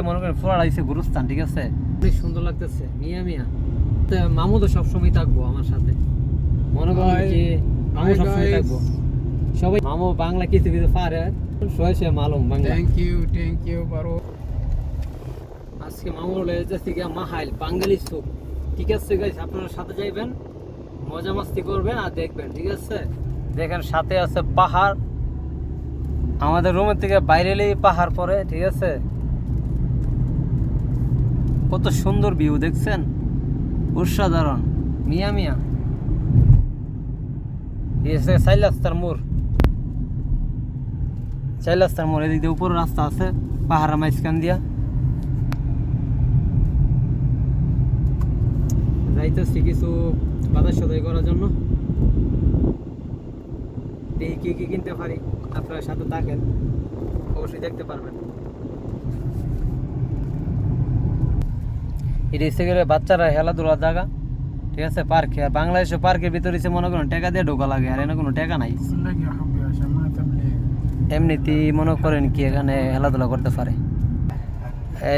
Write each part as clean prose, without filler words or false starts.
মনে করেন ফুরাড়াইছে গুরুস্থান, ঠিক আছে, অনেক সুন্দর লাগতেছে। মিয়া মিয়া মামু তো সবসময় থাকবো আমার সাথে, মনে করেন কি মামু সবসময় থাকবো। সবাই মামু বাংলা কিছু কিছু পারে, সে মালুম বাংলা। থ্যাংক ইউ বারো। আজকে মামু যাচ্ছে গিয়া মাহাইল বাঙালি সুপ, ঠিক আছে গাইস, আপনারা সাথে যাইবেন, মজা মাস্তি করবেন আর দেখবেন, ঠিক আছে। দেখেন সাথে আছে পাহাড়, আমাদের রুমের থেকে বাইরে এলেই পাহাড় পড়ে, ঠিক আছে। কত সুন্দর ভিউ দেখছেন, অসাধারণ। মিয়া মিয়া চাইলাস্তার মোড়, চাইলাস্তার মোড়, এদিক দিয়ে উপরে রাস্তা আছে পাহাড়ের মাঝখান দিয়া যাইতেছি কিছু বাজার সদাই করার জন্য। দেখি কি কি কিনতে পারি, আপনার সাথে থাকেন, অবশ্যই দেখতে পারবেন। এটা এসে গেলে বাচ্চারা খেলাধুলার জায়গা, ঠিক আছে, পার্কে। আর বাংলাদেশে পার্কের ভিতরে এসে মনে করেন টাকা দিয়ে ঢোকা লাগে, আর এখানে কোনো টাকা নাই। এমনিতেই মনে করেন কি এখানে খেলাধুলা করতে পারে।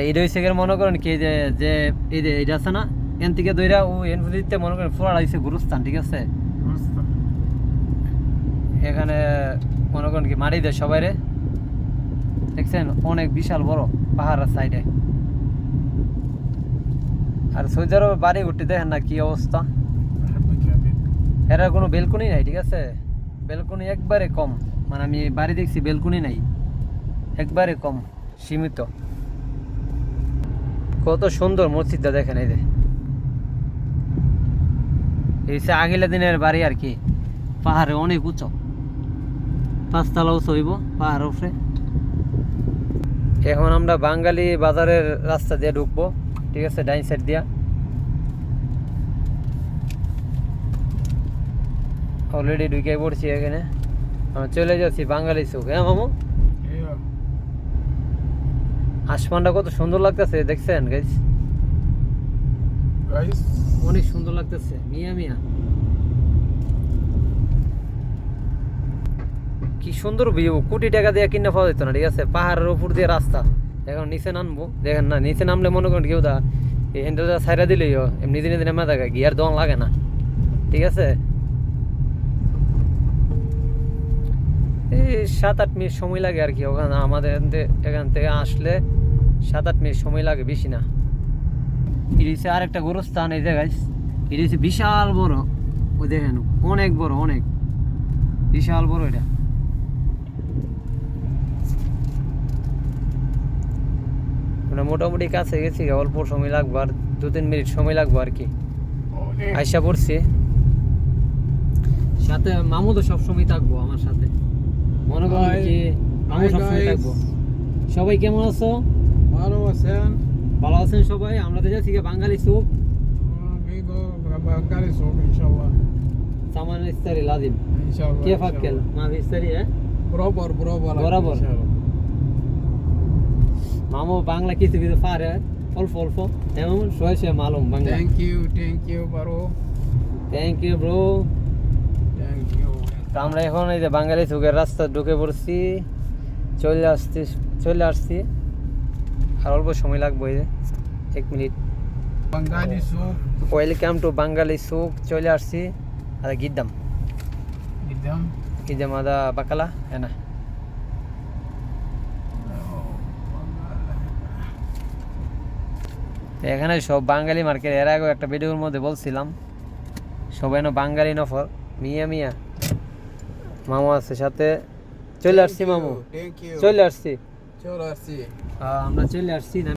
এটা হচ্ছে মনে করেন কি যে যে এই যে এটা আছে না, এন থেকে দইরা ও এন দিতে মনে করেন ফুরাড়াইছে গুরুস্থান, ঠিক আছে। এখানে মনে করেন কি মারি দেয় সবাই রে, দেখছেন অনেক বিশাল বড় পাহাড়ের সাইডে। আর সৌদি আরবে বাড়ি ঘুরতে দেখেন না কি অবস্থা, এরা কোনো বেলকনি নাই, ঠিক আছে, বেলকনি একবারে কম, মানে আমি বাড়ি দেখছি বেলকনি নাই, একবারে কম, সীমিত। কত সুন্দর মসজিদটা দেখেন, এই যে এই সে আগিলা দিনের বাড়ি আর কি, পাহাড়ে অনেক উঁচু, 5 তলা উঁচু হইব পাহাড়ের উপরে। এখন আমরা বাঙালি বাজারের রাস্তা দিয়ে ঢুকবো, ঠিক আছে, ডাইন সাইড দিয়া। অলরেডি ঢুকে পড়ছি এখানে, আমরা চলে যাচ্ছি বাঙালি চৌক। হ্যাঁ মামু, আসমানটা কত সুন্দর লাগতেছে দেখছেন গাইস, অনেক সুন্দর লাগতেছে। মিয়া মিয়া কি সুন্দর ভিউ, কোটি টাকা দিয়ে কিনে পাওয়া যেত না, ঠিক আছে। পাহাড়ের উপর দিয়ে রাস্তা, এখন নিচে নামবো, দেখেন না, নিচে নামলে মনে করেন কেউ দা এই হ্যান্ডেলটা ছাইরা দিলেই এমনি দিনে দিনে মাথা গায়ে গিয়ার দন লাগে না, ঠিক আছে। এই 7-8 মিনিট সময় লাগে আর কি, ওখানে আমাদের এখান থেকে আসলে 7-8 মিনিট সময় লাগে, বেশি না। ইরিসে আরেকটা গোরস্থান, এই জায়গায় ইরিসে বিশাল বড়, ওই দেখেন অনেক বড়, অনেক বিশাল বড় এটা। মোটামুটি কাছে গেছি, অল্প সময় লাগবে, আর 2-3 মিনিট সময় লাগবে আর কি। আইসা পড়ছি, সাথে মামু তো সবসময় থাকবো আমার সাথে, মনে করেন কি মামু সবসময় থাকবো। সবাই কেমন আছো? ভালো আছেন? ভালো আছেন সবাই। আমরা তো যাচ্ছি বাঙালি সুপ, বাঙালি সুপ ইনশাআল্লাহ। সামান ইস্তারি লাজিম ইনশাআল্লাহ। كيف اكل ما في ইস্তারি? বরাবর মামু বাংলা কিছু কিছু পারে, অল্প অল্প, এমন সে মালুম Bangla. Thank you bro. Thank you bro. Thank you. আমরা এখন এই যে বাঙালি চৌকের রাস্তা ঢুকে পড়ছি, চলে আসছি, আর অল্প সময় লাগবে, এই যে 1 minute. Bangali soup, welcome to Bangali soup, চলে আসছি। আর গিদ্দাম আদা বাকালা, হ্যাঁ না, এখানে সব বাঙালি মার্কেট। এর আগে একটা ভিডিওর মধ্যে বলছিলাম সবাই না বাঙালি নফর। মিয়া মিয়া মামু আছে সাথে, চলে আসছি মামু, চলে আসছি, চলে আসছি। আমরা চলে আসছি না।